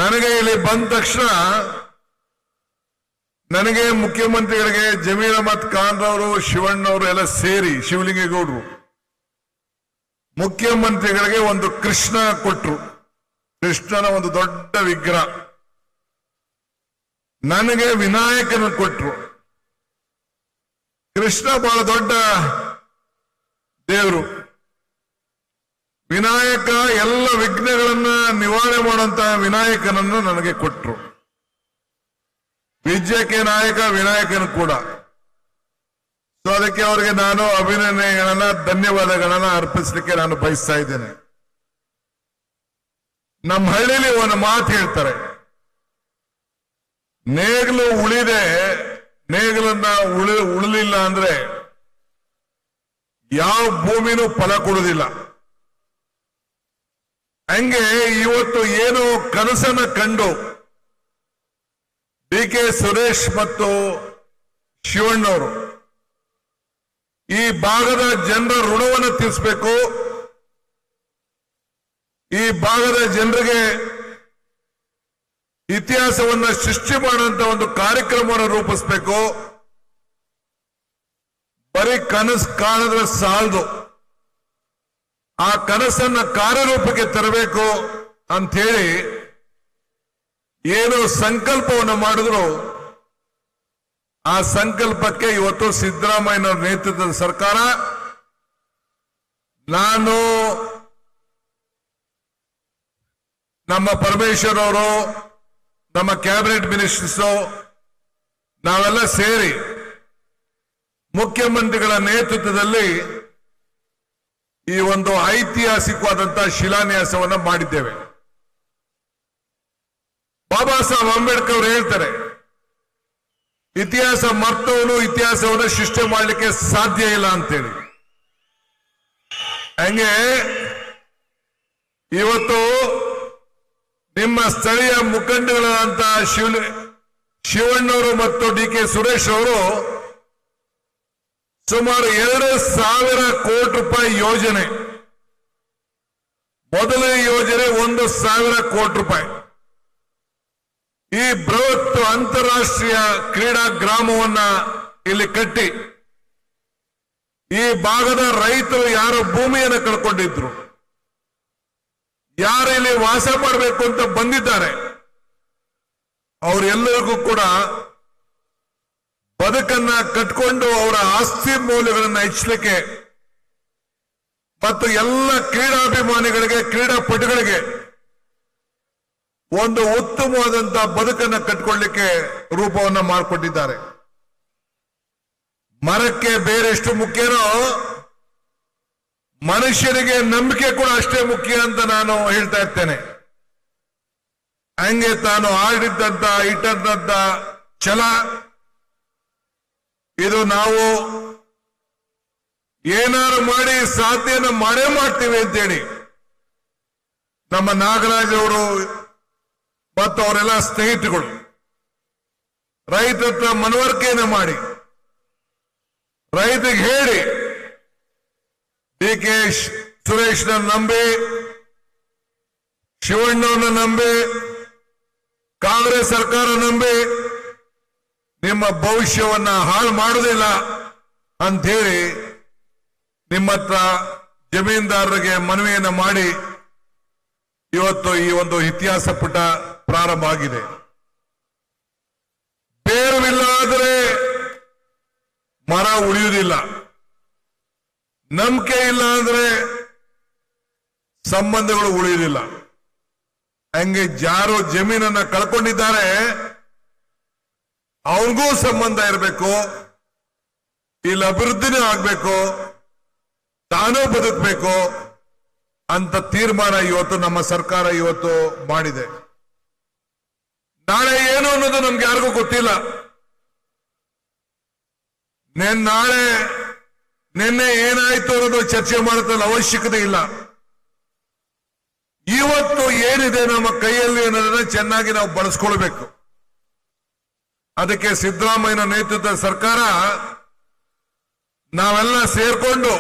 ನನಗೆ ಇಲ್ಲಿ ಬಂದ ತಕ್ಷಣ ನನಗೆ ಮುಖ್ಯಮಂತ್ರಿಗಳಿಗೆ ಜಮೀರ್ ಅಹಮದ್ ಖಾನ್ ರವರು ಶಿವಣ್ಣವರು ಎಲ್ಲ ಸೇರಿ ಶಿವಲಿಂಗೇಗೌಡರು ಮುಖ್ಯಮಂತ್ರಿಗಳಿಗೆ ಒಂದು ಕೃಷ್ಣ ಕೊಟ್ರು. ಕೃಷ್ಣನ ಒಂದು ದೊಡ್ಡ ವಿಗ್ರಹ. ನನಗೆ ವಿನಾಯಕನ ಕೊಟ್ರು. ಕೃಷ್ಣ ಬಹಳ ದೊಡ್ಡ ದೇವರು. ವಿನಾಯಕ ಎಲ್ಲ ವಿಘ್ನಗಳನ್ನ ನಿವಾರಣೆ ಮಾಡುವಂತಹ ವಿನಾಯಕನನ್ನು ನನಗೆ ಕೊಟ್ರು. ವಿದ್ಯಕ್ಕೆ ನಾಯಕ ವಿನಾಯಕನು ಕೂಡ. ಸೊ ಅದಕ್ಕೆ ಅವರಿಗೆ ನಾನು ಅಭಿನಂದನೆಗಳನ್ನ ಧನ್ಯವಾದಗಳನ್ನ ಅರ್ಪಿಸಲಿಕ್ಕೆ ನಾನು ಬಯಸ್ತಾ ಇದ್ದೇನೆ. ನಮ್ಮ ಹಳ್ಳಿಲಿ ಒಂದು ಮಾತು ಹೇಳ್ತಾರೆ, ನೇಗಿಲು ಉಳಿದೆ, ನೇಗಿಲನ್ನ ಉಳಿಲಿಲ್ಲ ಅಂದ್ರೆ ಯಾವ ಭೂಮಿನೂ ಫಲ ಕೊಡುವುದಿಲ್ಲ. ಹಂಗೆ ಇವತ್ತು ಏನು ಕನಸನ್ನ ಕಂಡು ಡಿ.ಕೆ. ಸುರೇಶ್ ಮತ್ತು ಶಿವಣ್ಣವರು ಈ ಭಾಗದ ಜನರ ಋಣವನ್ನು ತೀರಿಸಬೇಕು, ಈ ಭಾಗದ ಜನರಿಗೆ ಇತಿಹಾಸವನ್ನ ಸೃಷ್ಟಿ ಮಾಡುವಂತ ಒಂದು ಕಾರ್ಯಕ್ರಮವನ್ನು ರೂಪಿಸಬೇಕು. ಬರೀ ಕನಸು ಕಾಣದ್ರೆ ಸಾಲದು, ಆ ಕನಸನ್ನ ಕಾರ್ಯರೂಪಕ್ಕೆ ತರಬೇಕು ಅಂತ ಹೇಳಿ ಏನು ಸಂಕಲ್ಪವನ್ನು ಮಾಡಿದ್ರು. ಆ ಸಂಕಲ್ಪಕ್ಕೆ ಇವತ್ತು ಸಿದ್ದರಾಮಯ್ಯನವರ ನೇತೃತ್ವದ ಸರ್ಕಾರ, ನಾನು ನಮ್ಮ ಪರಮೇಶ್ವರ್ ಅವರು, ನಮ್ಮ ಕ್ಯಾಬಿನೆಟ್ ಮಿನಿಸ್ಟರ್ಸ್ ನಾವೆಲ್ಲ ಸೇರಿ ಮುಖ್ಯಮಂತ್ರಿಗಳ ನೇತೃತ್ವದಲ್ಲಿ ಈ ಒಂದು ಐತಿಹಾಸಿಕವಾದಂತಹ ಶಿಲಾನ್ಯಾಸವನ್ನು ಮಾಡಿದ್ದೇವೆ. ಬಾಬಾ ಸಾಹೇಬ್ ಅಂಬೇಡ್ಕರ್ ಅವರು ಹೇಳ್ತಾರೆ, ಇತಿಹಾಸ ಮರ್ತವನು ಇತಿಹಾಸವನ್ನು ಸೃಷ್ಟಿ ಮಾಡಲಿಕ್ಕೆ ಸಾಧ್ಯ ಇಲ್ಲ ಅಂತೇಳಿ. ಹಂಗೆ ಇವತ್ತು ನಿಮ್ಮ ಸ್ಥಳೀಯ ಮುಖಂಡಗಳಾದಂತಹ ಶಿವಣ್ಣವರು ಮತ್ತು ಡಿ.ಕೆ. ಸುರೇಶ್ ಅವರು ಸುಮಾರು 2,000 ಕೋಟಿ ರೂಪಾಯಿ ಯೋಜನೆ, ಮೊದಲನೇ ಯೋಜನೆ 1,000 ಕೋಟಿ ರೂಪಾಯಿ, ಈ ಬೃಹತ್ ಅಂತಾರಾಷ್ಟ್ರೀಯ ಕ್ರೀಡಾ ಗ್ರಾಮವನ್ನ ಇಲ್ಲಿ ಕಟ್ಟಿ ಈ ಭಾಗದ ರೈತರು ಯಾರು ಭೂಮಿಯನ್ನು ಕಳ್ಕೊಂಡಿದ್ರು, ಯಾರು ಇಲ್ಲಿ ವಾಸ ಮಾಡಬೇಕು ಅಂತ ಬಂದಿದ್ದಾರೆ, ಅವರೆಲ್ಲರಿಗೂ ಕೂಡ ಬದುಕನ್ನ ಕಟ್ಕೊಂಡು ಅವರ ಆಸ್ತಿ ಮೌಲ್ಯಗಳನ್ನು ಹೆಚ್ಚಲಿಕ್ಕೆ ಮತ್ತು ಎಲ್ಲ ಕ್ರೀಡಾಭಿಮಾನಿಗಳಿಗೆ, ಕ್ರೀಡಾಪಟುಗಳಿಗೆ ಒಂದು ಉತ್ತಮವಾದಂತಹ ಬದುಕನ್ನು ಕಟ್ಕೊಳ್ಳಿಕ್ಕೆ ರೂಪವನ್ನ ಮಾಡಿಕೊಟ್ಟಿದ್ದಾರೆ. ಮರಕ್ಕೆ ಬೇರೆ ಎಷ್ಟು ಮುಖ್ಯನೋ ಮನುಷ್ಯನಿಗೆ ನಂಬಿಕೆ ಕೂಡ ಅಷ್ಟೇ ಮುಖ್ಯ ಅಂತ ನಾನು ಹೇಳ್ತಾ ಇರ್ತೇನೆ. ಹಂಗೆ ತಾನು ಆಡಿದ್ದಂತ ಇಟ್ಟಂತ ಛಲ, ಇದು ನಾವು ಏನಾರು ಮಾಡಿ ಸಾಧ್ಯನ ಮಾಡೇ ಮಾಡ್ತೀವಿ ಅಂತೇಳಿ ನಮ್ಮ ನಾಗರಾಜ್ ಅವರು ಮತ್ತು ಅವರೆಲ್ಲ ಸ್ನೇಹಿತರುಗಳು ರೈತ ಹತ್ರ ಮನವರಿಕೆಯನ್ನು ಮಾಡಿ ರೈತರಿಗೆ ಹೇಳಿ ಡಿ.ಕೆ. ಸುರೇಶ್ನ ನಂಬಿ, ಶಿವಣ್ಣವ್ರನ್ನ ನಂಬಿ, ಕಾಂಗ್ರೆಸ್ ಸರ್ಕಾರ ನಂಬಿ ನಿಮ್ಮ ಭವಿಷ್ಯವನ್ನ ಹಾಳು ಮಾಡುವುದಿಲ್ಲ ಅಂತ ಹೇಳಿ ನಿಮ್ಮ ಹತ್ರ ಜಮೀನ್ದಾರರಿಗೆ ಮನವಿಯನ್ನ ಮಾಡಿ ಇವತ್ತು ಈ ಒಂದು ಇತಿಹಾಸ ಪುಟ ಪ್ರಾರಂಭ ಆಗಿದೆ. ಬೇರುವಿಲ್ಲ ಆದರೆ ಮರ ಉಳಿಯುವುದಿಲ್ಲ, ನಂಬಿಕೆ ಇಲ್ಲ ಅಂದ್ರೆ ಸಂಬಂಧಗಳು ಉಳಿಯುವುದಿಲ್ಲ. ಹಂಗೆ ಯಾರು ಜಮೀನನ್ನ ಕಳ್ಕೊಂಡಿದ್ದಾರೆ ಅವನಿಗೂ ಸಂಬಂಧ ಇರಬೇಕು, ಇಲ್ಲಿ ಅಭಿವೃದ್ಧಿನೂ ಆಗ್ಬೇಕು, ತಾನೂ ಬದುಕಬೇಕು ಅಂತ ತೀರ್ಮಾನ ಇವತ್ತು ನಮ್ಮ ಸರ್ಕಾರ ಇವತ್ತು ಮಾಡಿದೆ. ನಾಳೆ ಏನು ಅನ್ನೋದು ನಮ್ಗೆ ಯಾರಿಗೂ ಗೊತ್ತಿಲ್ಲ. ನಿನ್ನೆ ಏನಾಯ್ತು ಅನ್ನೋದು ಚರ್ಚೆ ಮಾಡುತ್ತಲ್ಲ ಅವಶ್ಯಕತೆ ಇಲ್ಲ. ಇವತ್ತು ಏನಿದೆ ನಮ್ಮ ಕೈಯಲ್ಲಿ ಅನ್ನೋದನ್ನ ಚೆನ್ನಾಗಿ ನಾವು ಬಳಸ್ಕೊಳ್ಬೇಕು. ಅದಕ್ಕೆ ಸಿದ್ದರಾಮಯ್ಯನ ನೇತೃತ್ವದ ಸರ್ಕಾರ ನಾವೆಲ್ಲ ಸೇರ್ಕೊಂಡು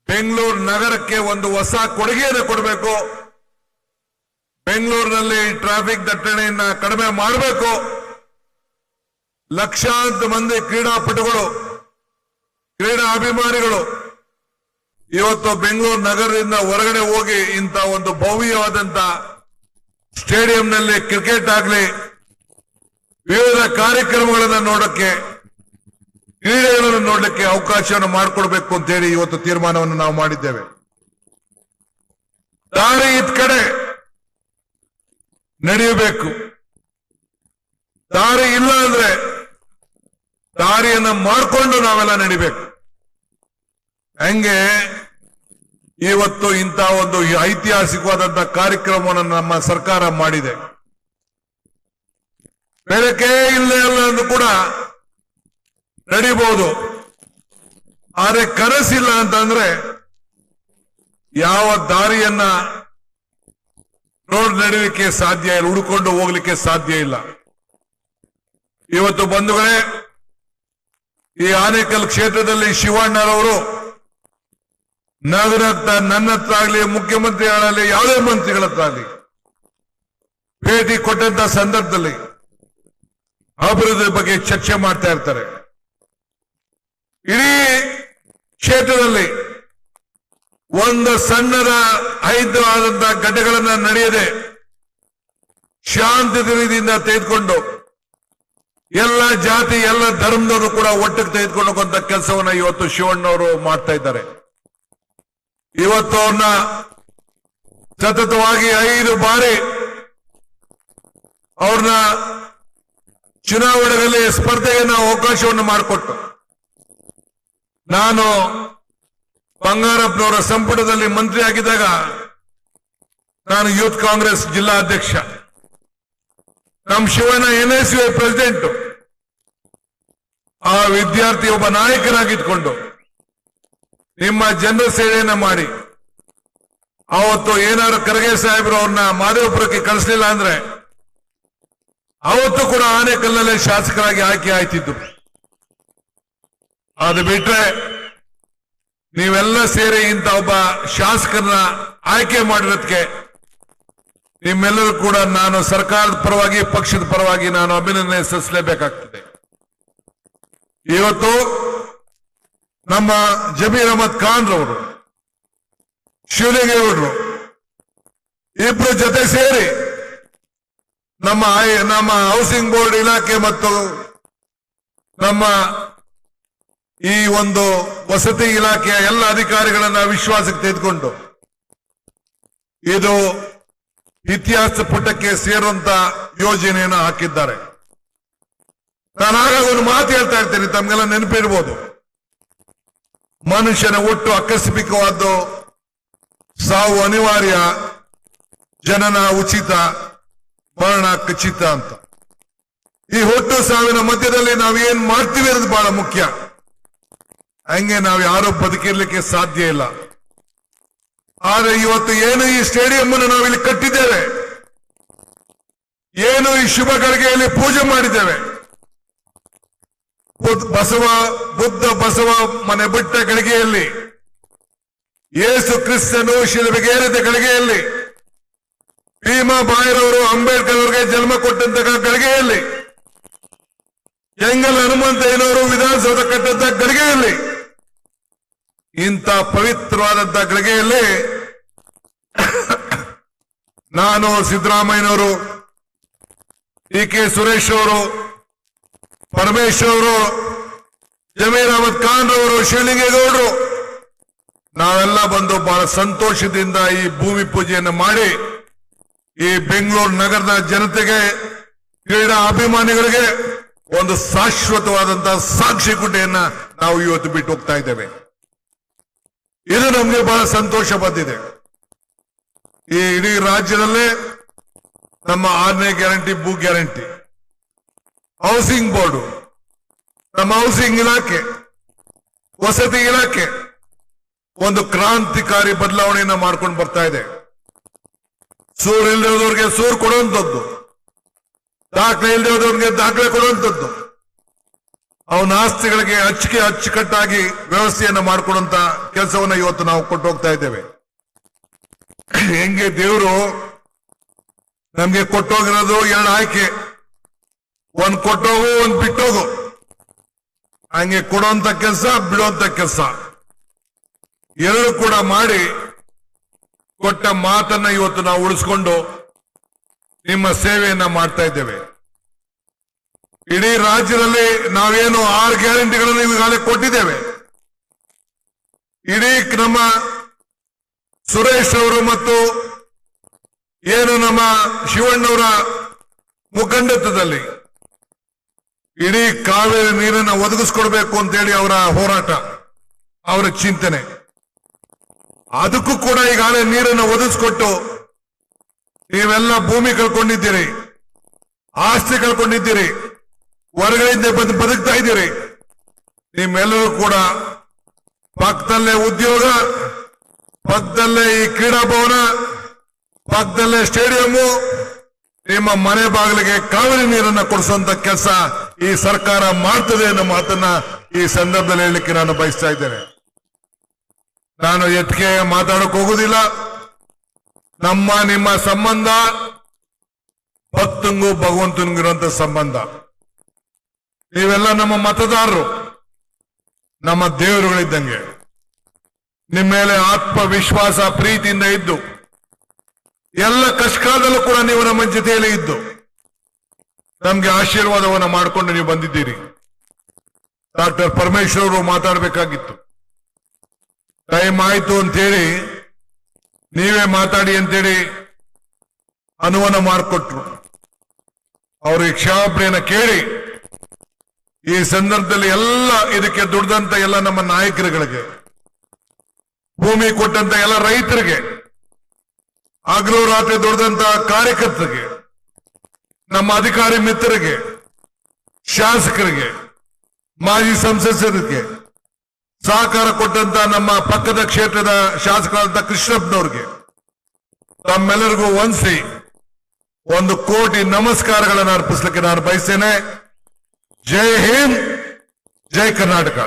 ಬೆಂಗಳೂರು ನಗರಕ್ಕೆ ಒಂದು ಹೊಸ ಕೊಡುಗೆಯನ್ನು ಕೊಡಬೇಕು. ಬೆಂಗಳೂರಿನಲ್ಲಿ ಟ್ರಾಫಿಕ್ ದಟ್ಟಣೆಯನ್ನ ಕಡಿಮೆ ಮಾಡಬೇಕು. ಲಕ್ಷಾಂತರ ಮಂದಿ ಕ್ರೀಡಾಪಟುಗಳು, ಕ್ರೀಡಾ ಅಭಿಮಾನಿಗಳು ಇವತ್ತು ಬೆಂಗಳೂರು ನಗರದಿಂದ ಹೊರಗಡೆ ಹೋಗಿ ಇಂಥ ಒಂದು ಭವ್ಯವಾದಂತ ಸ್ಟೇಡಿಯಂನಲ್ಲಿ ಕ್ರಿಕೆಟ್ ಆಗಲಿ, ವಿವಿಧ ಕಾರ್ಯಕ್ರಮಗಳನ್ನು ನೋಡಕ್ಕೆ, ಕ್ರೀಡೆಗಳನ್ನು ನೋಡಲಿಕ್ಕೆ ಅವಕಾಶವನ್ನು ಮಾಡಿಕೊಡ್ಬೇಕು ಅಂತ ಹೇಳಿ ಇವತ್ತು ತೀರ್ಮಾನವನ್ನು ನಾವು ಮಾಡಿದ್ದೇವೆ. ದಾರಿ ಇದ್ ಕಡೆ ನಡೆಯಬೇಕು. ದಾರಿ ಇಲ್ಲ ಅಂದ್ರೆ ದಾರಿಯನ್ನ ಮಾಡಿಕೊಂಡು ನಾವೆಲ್ಲ ನಡಿಬೇಕು. ಹಂಗೆ ಇವತ್ತು ಇಂಥ ಒಂದು ಐತಿಹಾಸಿಕವಾದಂತಹ ಕಾರ್ಯಕ್ರಮವನ್ನು ನಮ್ಮ ಸರ್ಕಾರ ಮಾಡಿದೆ. ಬೆಳಕೆ ಇಲ್ಲೇ ಅಲ್ಲ ಅಂದ್ರೂ ಕೂಡ ನಡಿಬಹುದು. ಆದ್ರೆ ಕನಸಿಲ್ಲ ಅಂತಂದ್ರೆ ಯಾವ ದಾರಿಯನ್ನ ರೋಡ್ ನಡೀಲಿಕ್ಕೆ ಸಾಧ್ಯ ಇಲ್ಲ, ಹುಡುಕೊಂಡು ಹೋಗ್ಲಿಕ್ಕೆ ಸಾಧ್ಯ ಇಲ್ಲ. ಇವತ್ತು ಬಂಧುಗಳೇ, ಈ ಆನೇಕಲ್ ಕ್ಷೇತ್ರದಲ್ಲಿ ಶಿವಣ್ಣರವರು ನಗರತ್ತ ನನ್ನ ಹತ್ರ ಆಗಲಿ, ಮುಖ್ಯಮಂತ್ರಿಗಳಲ್ಲಿ ಯಾವುದೇ ಮಂತ್ರಿಗಳ ಹತ್ರ ಆಗಲಿ ಭೇಟಿ ಕೊಟ್ಟಂತ ಸಂದರ್ಭದಲ್ಲಿ ಅಭಿವೃದ್ಧಿ ಬಗ್ಗೆ ಚರ್ಚೆ ಮಾಡ್ತಾ ಇರ್ತಾರೆ. ಇಡೀ ಕ್ಷೇತ್ರದಲ್ಲಿ ಒಂದು ಸಣ್ಣದ 5 ಆದಂತಹ ಘಟನೆಗಳನ್ನ ನಡೆಯದೆ ಶಾಂತಿ ರೀತಿಯಿಂದ ತೆಗೆದುಕೊಂಡು ಎಲ್ಲ ಜಾತಿ ಎಲ್ಲ ಧರ್ಮದವರು ಕೂಡ ಒಟ್ಟಿಗೆ ತೆಗೆದುಕೊಂಡು ಹೋಗುವಂತ ಕೆಲಸವನ್ನ ಇವತ್ತು ಶಿವಣ್ಣವರು ಮಾಡ್ತಾ ಇದ್ದಾರೆ. ಇವತ್ತು ಅವ್ರನ್ನ ಸತತವಾಗಿ 5 ಬಾರಿ ಅವ್ರನ್ನ ಚುನಾವಣೆಯಲ್ಲಿ ಸ್ಪರ್ಧೆಗೆ ನಾವು ಅವಕಾಶವನ್ನು ಮಾಡಿಕೊಟ್ಟು, ನಾನು ಬಂಗಾರಪ್ಪನವರ ಸಂಪುಟದಲ್ಲಿ ಮಂತ್ರಿ ಆಗಿದ್ದಾಗ ನಾನು ಯೂತ್ ಕಾಂಗ್ರೆಸ್ ಜಿಲ್ಲಾ ಅಧ್ಯಕ್ಷ, ನಮ್ಮ ಶಿವಣ್ಣ NSU ಪ್ರೆಸಿಡೆಂಟ್. ಆ ವಿದ್ಯಾರ್ಥಿ ಒಬ್ಬ ನಾಯಕನಾಗಿದ್ಕೊಂಡು ನಿಮ್ಮ ಜನರ ಸೇವೆಯನ್ನ ಮಾಡಿ ಅವತ್ತು ಏನಾದ್ರು ಖರ್ಗೆ ಸಾಹೇಬರು ಅವ್ರನ್ನ ಮಾದೇವಪುರಕ್ಕೆ ಕಳಿಸಲಿಲ್ಲ ಅಂದ್ರೆ ಅವತ್ತು ಕೂಡ ಆನೇಕಲ್ಲಲ್ಲೇ ಶಾಸಕರಾಗಿ ಆಯ್ಕೆ ಆಯ್ತಿದ್ದು. ಅದು ಬಿಟ್ರೆ ನೀವೆಲ್ಲ ಸೇರಿ ಇಂಥ ಒಬ್ಬ ಶಾಸಕರನ್ನ ಆಯ್ಕೆ ಮಾಡಿರೋದಕ್ಕೆ ನಿಮ್ಮೆಲ್ಲರೂ ಕೂಡ ನಾನು ಸರ್ಕಾರದ ಪರವಾಗಿ, ಪಕ್ಷದ ಪರವಾಗಿ ನಾನು ಅಭಿನಂದನೆ ಸಲ್ಲಿಸಲೇಬೇಕಾಗ್ತದೆ. ಇವತ್ತು ನಮ್ಮ ಜಮೀರ್ ಅಹಮದ್ ಖಾನ್ ರವರು, ಶಿವಲಿಂಗೇಗೌಡರು ಇಬ್ರು ಜೊತೆ ಸೇರಿ ನಮ್ಮ ಹೌಸಿಂಗ್ ಬೋರ್ಡ್ ಇಲಾಖೆ ಮತ್ತು ನಮ್ಮ ಈ ಒಂದು ವಸತಿ ಇಲಾಖೆಯ ಎಲ್ಲ ಅಧಿಕಾರಿಗಳನ್ನ ವಿಶ್ವಾಸಕ್ಕೆ ತೆಗೆದುಕೊಂಡು ಇದು ಇತಿಹಾಸ ಪುಟಕ್ಕೆ ಸೇರುವಂತ ಯೋಜನೆಯನ್ನು ಹಾಕಿದ್ದಾರೆ. ನಾನು ಆಗಾಗ ಒಂದು ಮಾತು ಹೇಳ್ತಾ ಇರ್ತೇನೆ, ತಮ್ಗೆಲ್ಲ ನೆನಪಿರ್ಬೋದು. ಮನುಷ್ಯನ ಹುಟ್ಟು ಆಕಸ್ಮಿಕವಾದ್ದು, ಸಾವು ಅನಿವಾರ್ಯ, ಜನನ ಉಚಿತ, ಮರಣ ಖಚಿತ ಅಂತ. ಈ ಹುಟ್ಟು ಸಾವಿನ ಮಧ್ಯದಲ್ಲಿ ನಾವೇನ್ ಮಾಡ್ತೀವಿ ಅನ್ನೋದು ಬಹಳ ಮುಖ್ಯ. ಹಂಗೆ ನಾವು ಯಾರು ಬದುಕಿರ್ಲಿಕ್ಕೆ ಸಾಧ್ಯ ಇಲ್ಲ. ಆದ್ರೆ ಇವತ್ತು ಏನು ಈ ಸ್ಟೇಡಿಯಂ ಅನ್ನು ನಾವಿಲ್ಲಿ ಕಟ್ಟಿದ್ದೇವೆ, ಏನು ಈ ಶುಭ ಗಳಿಗೆಯಲ್ಲಿ ಪೂಜೆ ಮಾಡಿದ್ದೇವೆ, ಬಸವ ಮನೆ ಬಿಟ್ಟ ಗಳಿಗೆಯಲ್ಲಿ, ಯೇಸು ಕ್ರಿಸ್ತನು ಶಿಲುಬೆಗೇರಿದ ಗಳಿಗೆಯಲ್ಲಿ, ಭೀಮಾ ಬಾಯಿರವರು ಅಂಬೇಡ್ಕರ್ ಅವರಿಗೆ ಜನ್ಮ ಕೊಟ್ಟಂತ ಗಳಿಗೆಯಲ್ಲಿ, ಕೆಂಗಲ್ ಹನುಮಂತಯ್ಯನವರು ವಿಧಾನಸೌಧ ಕಟ್ಟಂತ ಗಳಿಗೆಯಲ್ಲಿ, ಇಂಥ ಪವಿತ್ರವಾದಂತಹ ಗಳಿಗೆಯಲ್ಲಿ ನಾನು, ಸಿದ್ದರಾಮಯ್ಯನವರು, DK ಸುರೇಶ್ ಅವರು, ಪರಮೇಶ್ವರ್ ಅವರು, ಜಮೀರ್ ಅಹಮದ್ ಖಾನ್ ಅವರು, ಶಿವಲಿಂಗೇಗೌಡರು ನಾವೆಲ್ಲ ಬಂದು ಬಹಳ ಸಂತೋಷದಿಂದ ಈ ಭೂಮಿ ಪೂಜೆಯನ್ನು ಮಾಡಿ ಈ ಬೆಂಗಳೂರು ನಗರದ ಜನತೆಗೆ, ಕ್ರೀಡಾ ಅಭಿಮಾನಿಗಳಿಗೆ ಒಂದು ಶಾಶ್ವತವಾದಂತಹ ಸಾಕ್ಷಿ ಗುಡ್ಡೆಯನ್ನ ನಾವು ಇವತ್ತು ಬಿಟ್ಟು ಹೋಗ್ತಾ ಇದ್ದೇವೆ. ಇದು ನಮಗೆ ಬಹಳ ಸಂತೋಷ ಬಂದಿದೆ. ಈ ಇಡೀ ರಾಜ್ಯದಲ್ಲೇ ನಮ್ಮ 6ನೇ ಗ್ಯಾರಂಟಿ, ಭೂ ಗ್ಯಾರಂಟಿ, ಹೌಸಿಂಗ್ ಬೋರ್ಡು, ನಮ್ಮ ಹೌಸಿಂಗ್ ಇಲಾಖೆ, ವಸತಿ ಇಲಾಖೆ ಒಂದು ಕ್ರಾಂತಿಕಾರಿ ಬದಲಾವಣೆಯನ್ನ ಮಾಡ್ಕೊಂಡು ಬರ್ತಾ ಇದೆ. ಸೂರು ಇಲ್ಲದವ್ರಿಗೆ ಸೂರು ಕೊಡುವಂಥದ್ದು, ದಾಖಲೆ ಇಲ್ಲದವ್ರಿಗೆ ದಾಖಲೆ ಕೊಡುವಂಥದ್ದು, ಅವನ ಆಸ್ತಿಗಳಿಗೆ ಅಚ್ಚುಕಟ್ಟಾಗಿ ವ್ಯವಸ್ಥೆಯನ್ನ ಮಾಡಿಕೊಡುವಂತ ಕೆಲಸವನ್ನ ಇವತ್ತು ನಾವು ಕೊಟ್ಟು ಹೋಗ್ತಾ ಇದ್ದೇವೆ. ಹೆಂಗೆ ದೇವರು ನಮ್ಗೆ ಕೊಟ್ಟೋಗಿರೋದು 2 ಆಯ್ಕೆ, ಒಂದ್ ಕೊಟ್ಟೋಗು ಒಂದ್ ಬಿಟ್ಟೋಗು. ಹಂಗೆ ಕೊಡುವಂತ ಕೆಲಸ, ಬಿಡುವಂತ ಕೆಲಸ ಎರಡು ಕೂಡ ಮಾಡಿ ಕೊಟ್ಟ ಮಾತನ್ನ ಇವತ್ತು ನಾವು ಉಳಿಸ್ಕೊಂಡು ನಿಮ್ಮ ಸೇವೆಯನ್ನ ಮಾಡ್ತಾ ಇದ್ದೇವೆ. ಇಡೀ ರಾಜ್ಯದಲ್ಲಿ ನಾವೇನು 6 ಗ್ಯಾರಂಟಿಗಳನ್ನು ಈಗಾಗಲೇ ಕೊಟ್ಟಿದ್ದೇವೆ. ಇಡೀ ನಮ್ಮ ಸುರೇಶ್ ಅವರು ಮತ್ತು ಏನು ನಮ್ಮ ಶಿವಣ್ಣವರ ಮುಖಂಡತ್ವದಲ್ಲಿ ಇಡೀ ಕಾವೇರಿ ನೀರನ್ನು ಒದಗಿಸ್ಕೊಡ್ಬೇಕು ಅಂತೇಳಿ ಅವರ ಹೋರಾಟ, ಅವರ ಚಿಂತನೆ. ಅದಕ್ಕೂ ಕೂಡ ಈಗಾಗಲೇ ನೀರನ್ನು ಒದಗಿಸ್ಕೊಟ್ಟು ನೀವೆಲ್ಲ ಭೂಮಿ ಕಳ್ಕೊಂಡಿದ್ದೀರಿ, ಆಸ್ತಿ ಕಳ್ಕೊಂಡಿದ್ದೀರಿ, ಹೊರಗಡೆಯಿಂದ ಬದುಕ್ತಾ ಇದ್ದೀರಿ. ನಿಮ್ಮೆಲ್ಲರೂ ಕೂಡ ಪಕ್ಕದಲ್ಲೇ ಉದ್ಯೋಗ, ಪಕ್ಕದಲ್ಲೇ ಈ ಕ್ರೀಡಾ ಭವನ, ಪಕ್ಕದಲ್ಲೇ ಸ್ಟೇಡಿಯಮ್ಮು, ನಿಮ್ಮ ಮನೆ ಬಾಗಿಲಿಗೆ ಕಾವೇರಿ ನೀರನ್ನ ಕೊಡಿಸುವಂತ ಕೆಲಸ ಈ ಸರ್ಕಾರ ಮಾಡ್ತದೆ ಅನ್ನೋ ಮಾತನ್ನ ಈ ಸಂದರ್ಭದಲ್ಲಿ ಹೇಳಲಿಕ್ಕೆ ನಾನು ಬಯಸ್ತಾ ಇದ್ದೇನೆ. ನಾನು ಎತ್ತಿಗೆ ಮಾತಾಡಕ್ ಹೋಗುದಿಲ್ಲ. ನಮ್ಮ ನಿಮ್ಮ ಸಂಬಂಧ ಭಕ್ತಂಗೂ ಭಗವಂತನಿಗಿರುವಂತ ಸಂಬಂಧ. ನೀವೆಲ್ಲ ನಮ್ಮ ಮತದಾರರು, ನಮ್ಮ ದೇವರುಗಳಿದ್ದಂಗೆ. ನಿಮ್ಮ ಮೇಲೆ ಆತ್ಮವಿಶ್ವಾಸ ಪ್ರೀತಿಯಿಂದ ಇದ್ದು ಎಲ್ಲ ಕಷ್ಟಕಾಲದಲ್ಲೂ ಕೂಡ ನೀವು ನಮ್ಮ ಜೊತೆಯಲ್ಲಿ ಇದ್ದು ನಮ್ಗೆ ಆಶೀರ್ವಾದವನ್ನು ಮಾಡಿಕೊಂಡು ನೀವು ಬಂದಿದ್ದೀರಿ. ಡಾಕ್ಟರ್ ಪರಮೇಶ್ವರ್ ಅವರು ಮಾತಾಡಬೇಕಾಗಿತ್ತು, ಟೈಮ್ ಆಯ್ತು ಅಂತೇಳಿ ನೀವೇ ಮಾತಾಡಿ ಅಂತೇಳಿ ಅನುವನ್ನ ಮಾಡಿಕೊಟ್ರು. ಅವ್ರಿಗೆ ಕ್ಷಮಾಪಣೆಯನ್ನು ಕೇಳಿ ಈ ಸಂದರ್ಭದಲ್ಲಿ ಎಲ್ಲ ಇದಕ್ಕೆ ದುಡ್ದಂತ ಎಲ್ಲ ನಮ್ಮ ನಾಯಕರುಗಳಿಗೆ, ಭೂಮಿ ಕೊಟ್ಟಂತ ಎಲ್ಲ ರೈತರಿಗೆ, ಹಗಲು ರಾತ್ರಿ ದುಡಿದಂತ ಕಾರ್ಯಕರ್ತರಿಗೆ, ನಮ್ಮ ಅಧಿಕಾರಿ ಮಿತ್ರರಿಗೆ, ಶಾಸಕರಿಗೆ, ಮಾಜಿ ಸಂಸದರಿಗೆ, ಸಹಕಾರ ಕೊಟ್ಟಂತ ನಮ್ಮ ಪಕ್ಕದ ಕ್ಷೇತ್ರದ ಶಾಸಕರಾದಂತ ಕೃಷ್ಣಪ್ಪನವ್ರಿಗೆ ತಮ್ಮೆಲ್ಲರಿಗೂ ವಂದಿಸಿ 1 ಕೋಟಿ ನಮಸ್ಕಾರಗಳನ್ನು ಅರ್ಪಿಸಲಿಕ್ಕೆ ನಾನು ಬಯಸ್ತೇನೆ. ಜೈ ಹಿಂದ್, ಜೈ ಕರ್ನಾಟಕ.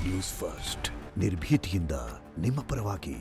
ನ್ಯೂಸ್ ಫಸ್ಟ್ ನಿರ್ಭೀತಿಯಿಂದ ನಿಮ್ಮ ಪರವಾಗಿ.